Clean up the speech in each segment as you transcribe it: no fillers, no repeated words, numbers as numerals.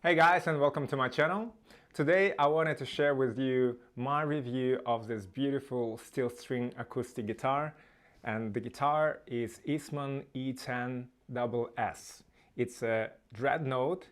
Hey guys, and welcome to my channel. Today I wanted to share with you my review of this beautiful steel string acoustic guitar, and the guitar is Eastman E10SS. It's a Dreadnought,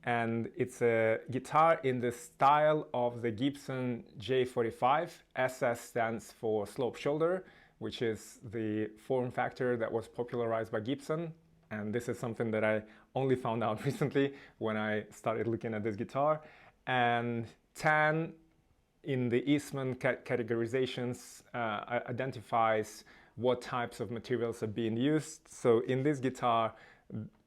and it's a guitar in the style of the Gibson J45. SS stands for slope shoulder, which is the form factor that was popularized by Gibson. And this is something that I only found out recently when I started looking at this guitar. And 10 in the Eastman categorizations identifies what types of materials are being used. So in this guitar,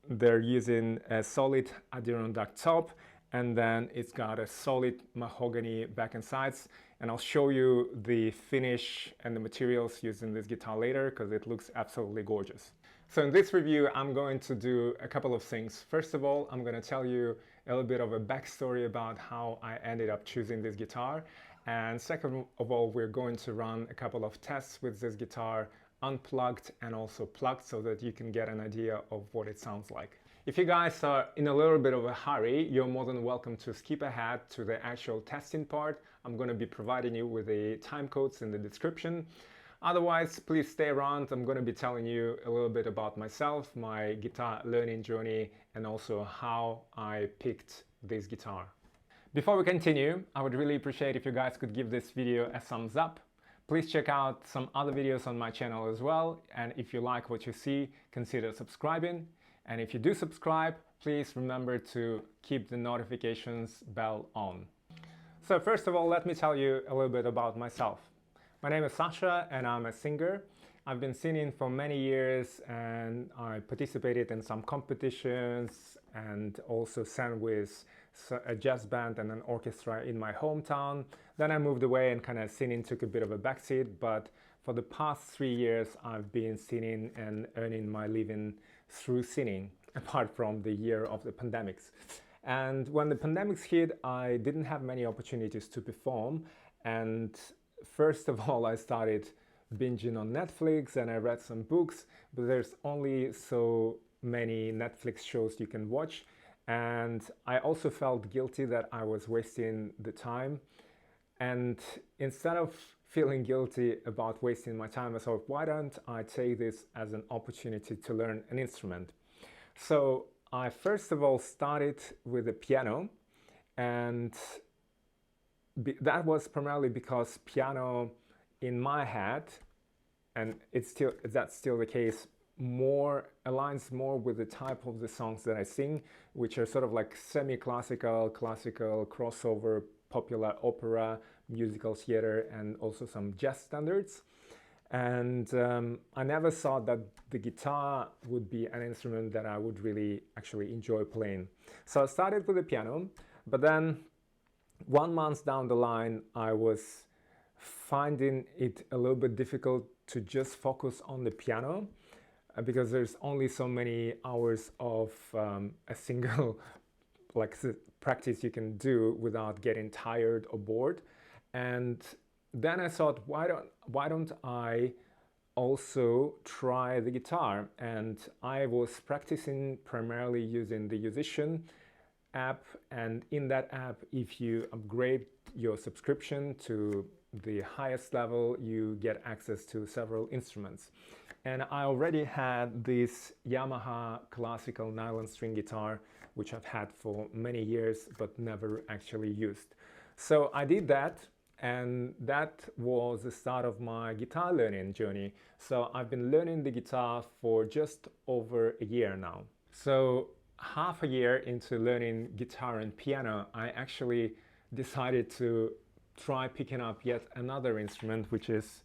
they're using a solid Adirondack top, and then it's got a solid mahogany back and sides. And I'll show you the finish and the materials used in this guitar later because it looks absolutely gorgeous. So in this review, I'm going to do a couple of things. First of all, I'm going to tell you a little bit of a backstory about how I ended up choosing this guitar. And second of all, we're going to run a couple of tests with this guitar, unplugged and also plugged, so that you can get an idea of what it sounds like. If you guys are in a little bit of a hurry, you're more than welcome to skip ahead to the actual testing part. I'm going to be providing you with the time codes in the description. Otherwise, please stay around. I'm going to be telling you a little bit about myself, my guitar learning journey, and also how I picked this guitar. Before we continue, I would really appreciate if you guys could give this video a thumbs up. Please check out some other videos on my channel as well. And if you like what you see, consider subscribing. And if you do subscribe, please remember to keep the notifications bell on. So first of all, let me tell you a little bit about myself. My name is Sasha and I'm a singer. I've been singing for many years and I participated in some competitions and also sang with a jazz band and an orchestra in my hometown. Then I moved away and kind of singing took a bit of a backseat, but for the past 3 years I've been singing and earning my living through singing, apart from the year of the pandemics. And when the pandemics hit, I didn't have many opportunities to perform, and first of all, I started binging on Netflix and I read some books, but there's only so many Netflix shows you can watch. And I also felt guilty that I was wasting the time. And instead of feeling guilty about wasting my time, I thought, why don't I take this as an opportunity to learn an instrument? So I first of all started with the piano, and that was primarily because piano in my head, and that's still the case, aligns more with the type of the songs that I sing, which are sort of like semi-classical, classical, crossover, popular opera, musical theater, and also some jazz standards. And I never thought that the guitar would be an instrument that I would really actually enjoy playing. So I started with the piano, but then 1 month down the line, I was finding it a little bit difficult to just focus on the piano because there's only so many hours of a single practice you can do without getting tired or bored. And then I thought, why don't I also try the guitar? And I was practicing primarily using the musician app, and in that app, if you upgrade your subscription to the highest level, you get access to several instruments. And I already had this Yamaha classical nylon string guitar, which I've had for many years but never actually used. So I did that, and that was the start of my guitar learning journey. So I've been learning the guitar for just over a year now. So half a year into learning guitar and piano, I actually decided to try picking up yet another instrument, which is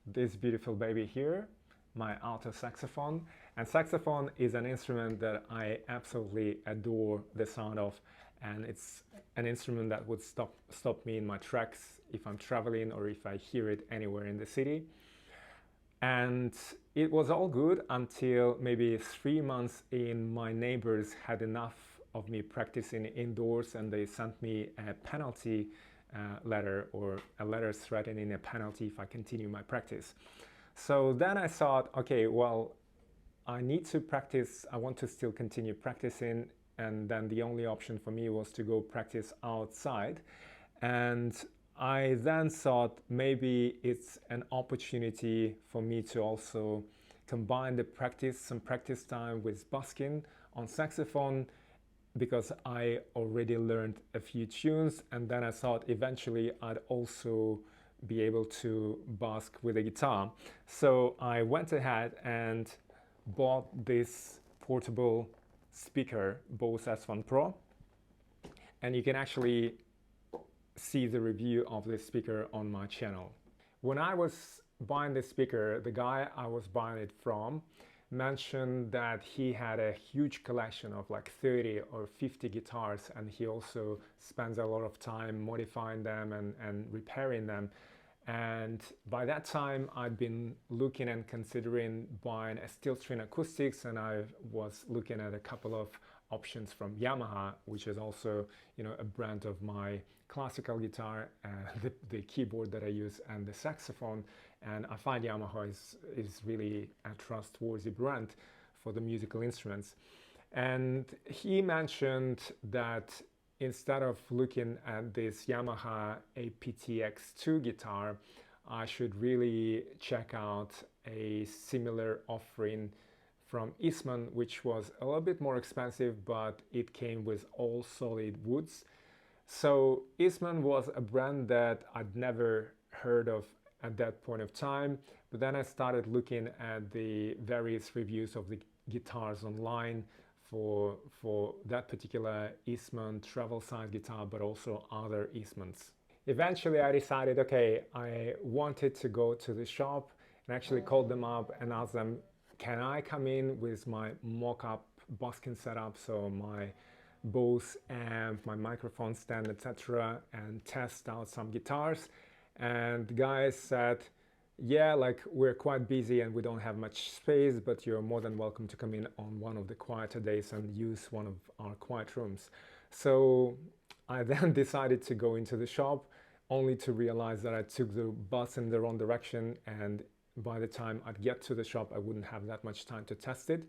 this beautiful baby here, my alto saxophone. And saxophone is an instrument that I absolutely adore the sound of, and it's an instrument that would stop me in my tracks if I'm traveling or if I hear it anywhere in the city. And it was all good until maybe 3 months in, my neighbors had enough of me practicing indoors and they sent me a penalty letter, or a letter threatening a penalty if I continue my practice. So then I thought, okay, well, I need to practice. I want to still continue practicing and then the only option for me was to go practice outside. And I then thought maybe it's an opportunity for me to also combine some practice time with busking on saxophone, because I already learned a few tunes, and then I thought eventually I'd also be able to busk with a guitar. So I went ahead and bought this portable speaker, Bose S1 Pro, and you can actually see the review of this speaker on my channel. When I was buying this speaker, the guy I was buying it from mentioned that he had a huge collection of like 30 or 50 guitars, and he also spends a lot of time modifying them and repairing them. And by that time I'd been looking and considering buying a steel string acoustics, and I was looking at a couple of options from Yamaha, which is also, you know, a brand of my classical guitar, the keyboard that I use, and the saxophone. And I find Yamaha is really a trustworthy brand for the musical instruments. And he mentioned that instead of looking at this Yamaha aptX2 guitar, I should really check out a similar offering from Eastman, which was a little bit more expensive, but it came with all solid woods. So Eastman was a brand that I'd never heard of at that point of time, but then I started looking at the various reviews of the guitars online for that particular Eastman travel size guitar, but also other Eastmans. Eventually I decided, okay, I wanted to go to the shop and actually called them up and asked them, can I come in with my mock-up busking setup, so my Bose amp, my microphone stand, etc., and test out some guitars? And the guys said, yeah, like, we're quite busy and we don't have much space, but you're more than welcome to come in on one of the quieter days and use one of our quiet rooms. So I then decided to go into the shop, only to realize that I took the bus in the wrong direction, and by the time I'd get to the shop I wouldn't have that much time to test it.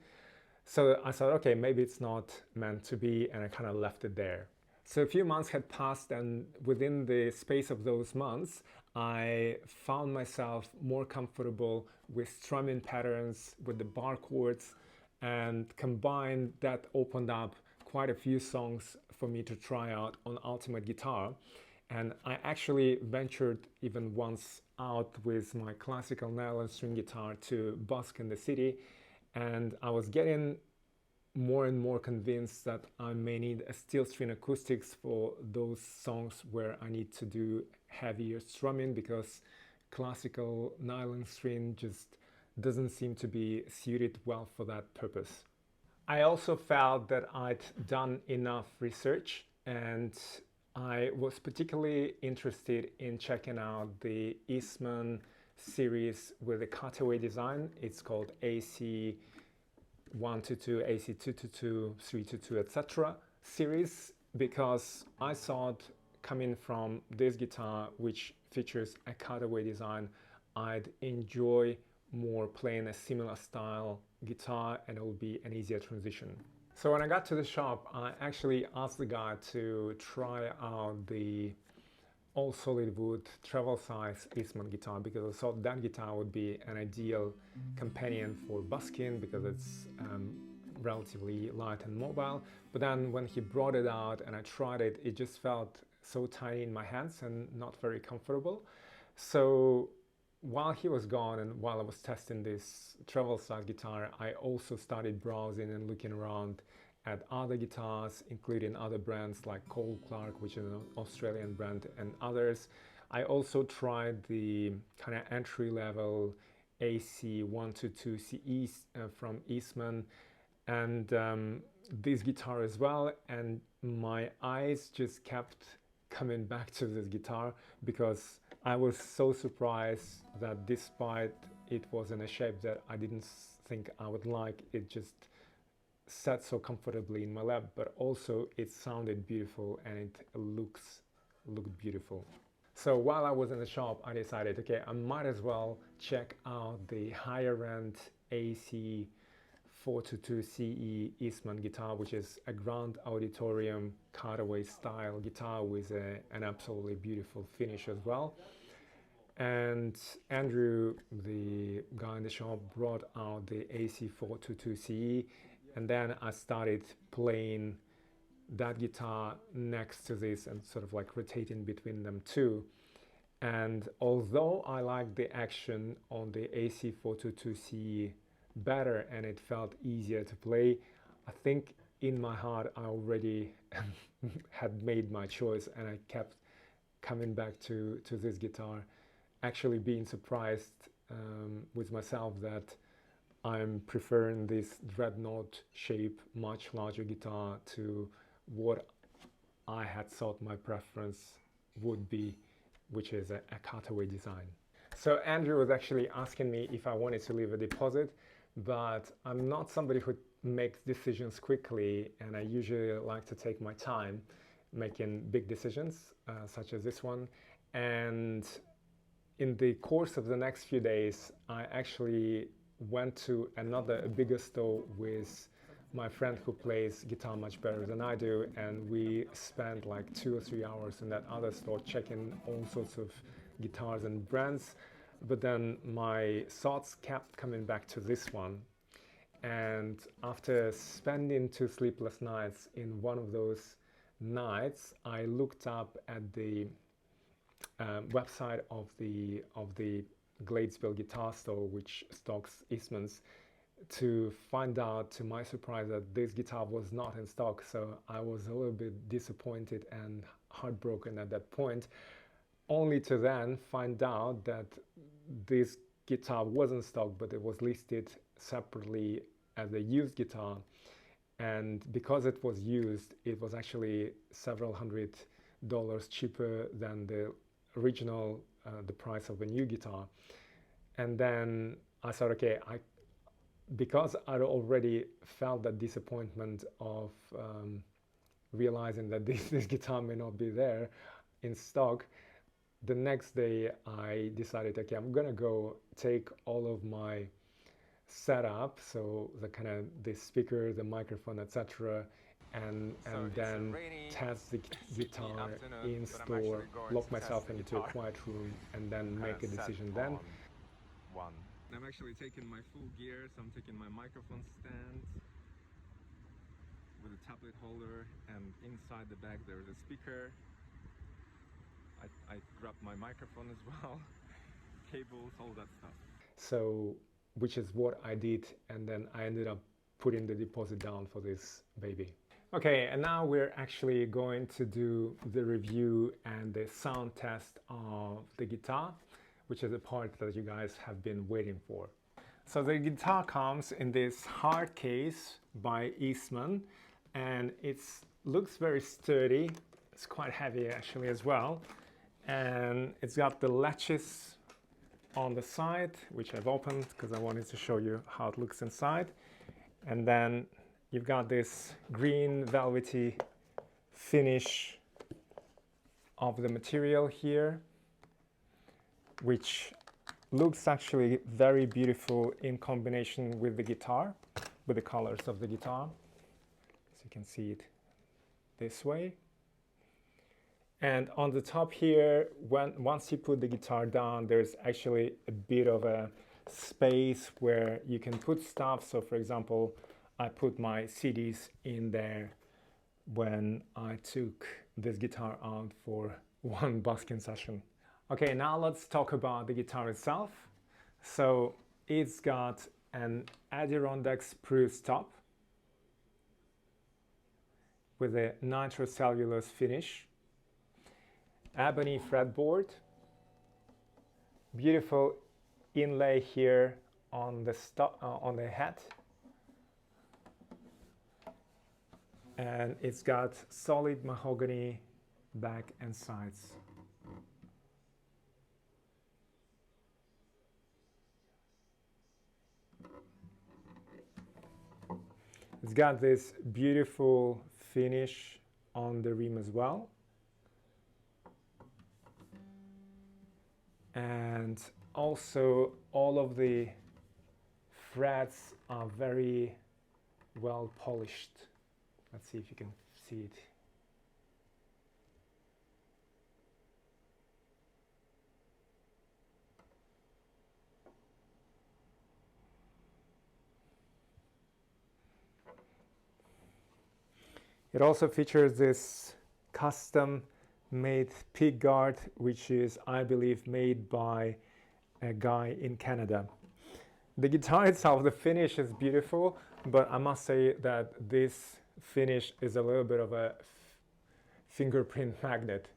So I thought, okay, maybe it's not meant to be, and I kind of left it there. So a few months had passed, and within the space of those months I found myself more comfortable with strumming patterns, with the bar chords, and combined that opened up quite a few songs for me to try out on Ultimate Guitar. And I actually ventured even once out with my classical nylon string guitar to busk in the city, and I was getting more and more convinced that I may need a steel string acoustics for those songs where I need to do heavier strumming, because classical nylon string just doesn't seem to be suited well for that purpose. I also felt that I'd done enough research, and I was particularly interested in checking out the Eastman series with a cutaway design. It's called AC 122, AC 222, 322, etc. series, because I thought, coming from this guitar which features a cutaway design, I'd enjoy more playing a similar style guitar and it would be an easier transition. So when I got to the shop, I actually asked the guy to try out the all solid wood travel size Eastman guitar, because I thought that guitar would be an ideal companion for busking, because it's relatively light and mobile. But then when he brought it out and I tried it, it just felt so tiny in my hands and not very comfortable. So while he was gone and while I was testing this travel size guitar, I also started browsing and looking around at other guitars, including other brands like Cole Clark, which is an Australian brand, and others. I also tried the kind of entry-level AC 122 CE from Eastman, and this guitar as well, and my eyes just kept coming back to this guitar, because I was so surprised that despite it was in a shape that I didn't think I would like, it just sat so comfortably in my lap, but also it sounded beautiful and it looked beautiful. So while I was in the shop, I decided, okay, I might as well check out the higher end AC AC422 CE Eastman guitar, which is a grand auditorium cutaway style guitar with an absolutely beautiful finish as well. And Andrew, the guy in the shop, brought out the AC422 CE, and then I started playing that guitar next to this and sort of like rotating between them too. And although I like the action on the AC422 CE better and it felt easier to play, I think in my heart I already had made my choice, and I kept coming back to this guitar, actually being surprised with myself that I'm preferring this dreadnought shape, much larger guitar to what I had thought my preference would be, which is a cutaway design. So Andrew was actually asking me if I wanted to leave a deposit, but I'm not somebody who makes decisions quickly, and I usually like to take my time making big decisions such as this one. And in the course of the next few days, I actually went to a bigger store with my friend who plays guitar much better than I do, and we spent like 2 or 3 hours in that other store checking all sorts of guitars and brands. But then my thoughts kept coming back to this one, and after spending 2 sleepless nights in one of those nights, I looked up at the website of the Gladesville guitar store, which stocks Eastmans, to find out, to my surprise, that this guitar was not in stock. So I was a little bit disappointed and heartbroken at that point, only to then find out that this guitar wasn't stock, but it was listed separately as a used guitar. And because it was used, it was actually several $100s cheaper than the original, the price of a new guitar. And then I thought, okay, because I'd already felt that disappointment of realizing that this guitar may not be there in stock, the next day I decided, okay, I'm gonna go take all of my setup, so the speaker, the microphone, etc., and then test the guitar in store, lock myself into a quiet room, and then make a decision then. I'm actually taking my full gear, so I'm taking my microphone stand with a tablet holder, and inside the bag there is a speaker. I grabbed my microphone as well, cables, all that stuff. So, which is what I did, and then I ended up putting the deposit down for this baby. Okay, and now we're actually going to do the review and the sound test of the guitar, which is a part that you guys have been waiting for. So the guitar comes in this hard case by Eastman, and it looks very sturdy. It's quite heavy actually as well. And it's got the latches on the side, which I've opened because I wanted to show you how it looks inside. And then you've got this green velvety finish of the material here, which looks actually very beautiful in combination with the guitar, with the colors of the guitar. So you can see it this way. And on the top here, once you put the guitar down, there's actually a bit of a space where you can put stuff. So for example, I put my CDs in there when I took this guitar out for one busking session. Okay, now let's talk about the guitar itself. So it's got an Adirondack spruce top with a nitrocellulose finish, ebony fretboard, beautiful inlay here on the head, and it's got solid mahogany back and sides. It's got this beautiful finish on the rim as well. And also all of the frets are very well polished. Let's see if you can see it. It also features this custom made pick guard, which is, I believe, made by a guy in Canada. The guitar itself, the finish is beautiful, but I must say that this finish is a little bit of a fingerprint magnet.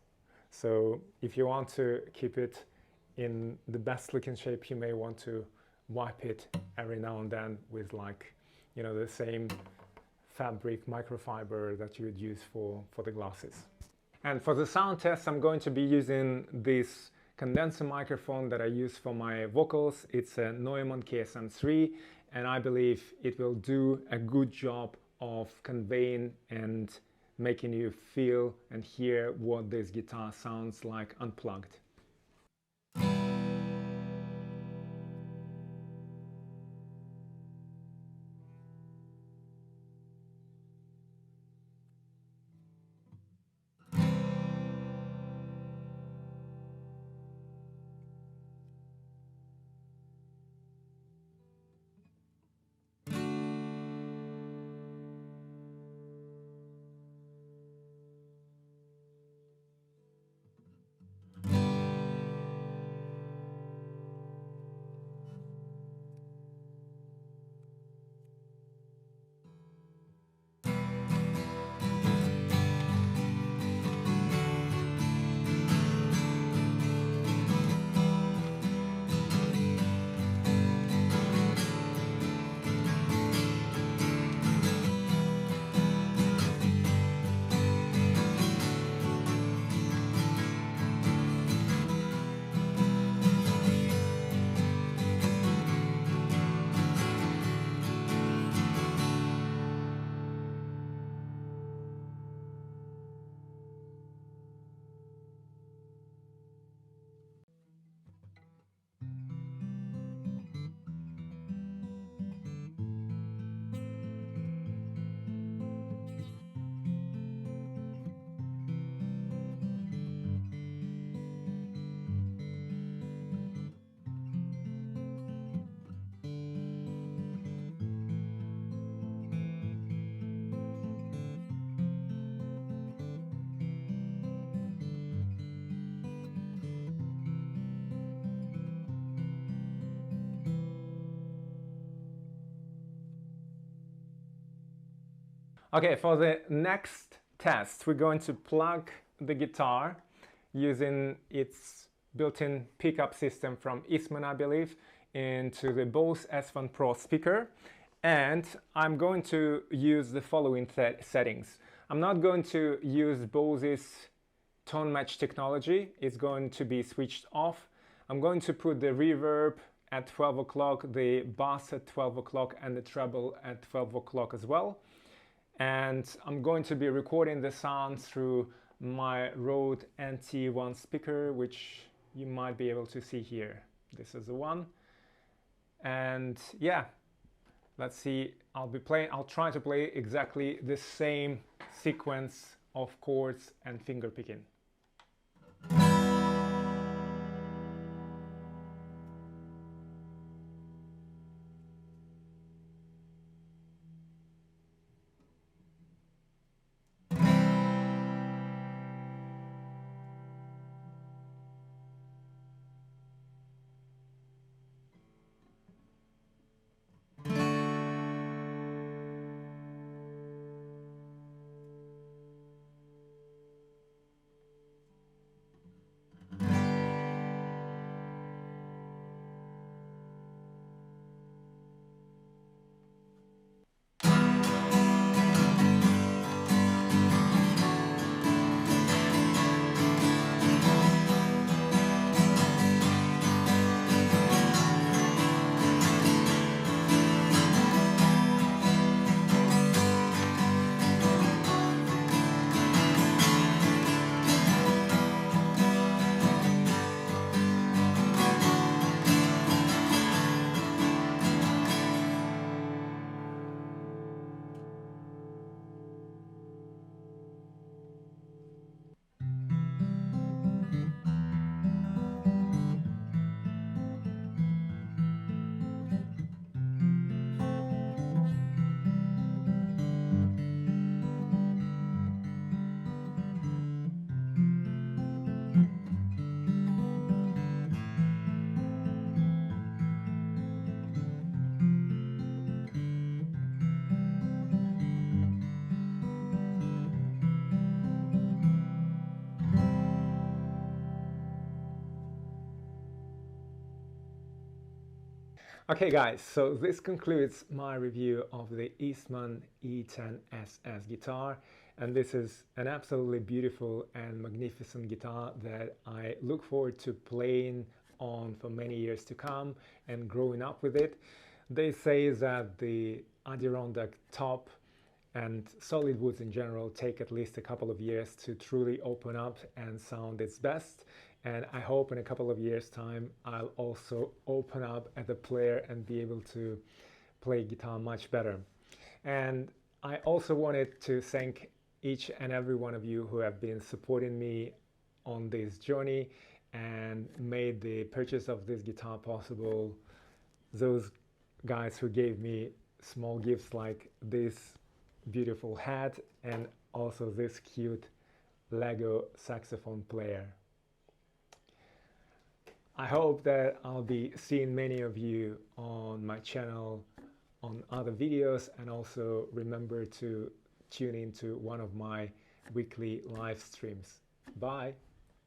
So if you want to keep it in the best looking shape, you may want to wipe it every now and then with, like, you know, the same fabric microfiber that you would use for the glasses. And for the sound test, I'm going to be using this condenser microphone that I use for my vocals. It's a Neumann KSM3, and I believe it will do a good job of conveying and making you feel and hear what this guitar sounds like unplugged. Okay, for the next test, we're going to plug the guitar using its built-in pickup system from Eastman, I believe, into the Bose S1 Pro speaker. And I'm going to use the following settings. I'm not going to use Bose's tone match technology. It's going to be switched off. I'm going to put the reverb at 12 o'clock, the bass at 12 o'clock, and the treble at 12 o'clock as well. And I'm going to be recording the sound through my Rode NT1 speaker, which you might be able to see here. This is the one. And yeah, let's see, I'll try to play exactly the same sequence of chords and finger picking. Okay guys, so this concludes my review of the Eastman E10SS guitar, and this is an absolutely beautiful and magnificent guitar that I look forward to playing on for many years to come and growing up with it. They say that the Adirondack top and solid woods in general take at least a couple of years to truly open up and sound its best. And I hope in a couple of years' time I'll also open up as a player and be able to play guitar much better. And I also wanted to thank each and every one of you who have been supporting me on this journey and made the purchase of this guitar possible. Those guys who gave me small gifts like this beautiful hat and also this cute Lego saxophone player. I hope that I'll be seeing many of you on my channel on other videos, and also remember to tune into one of my weekly live streams. Bye!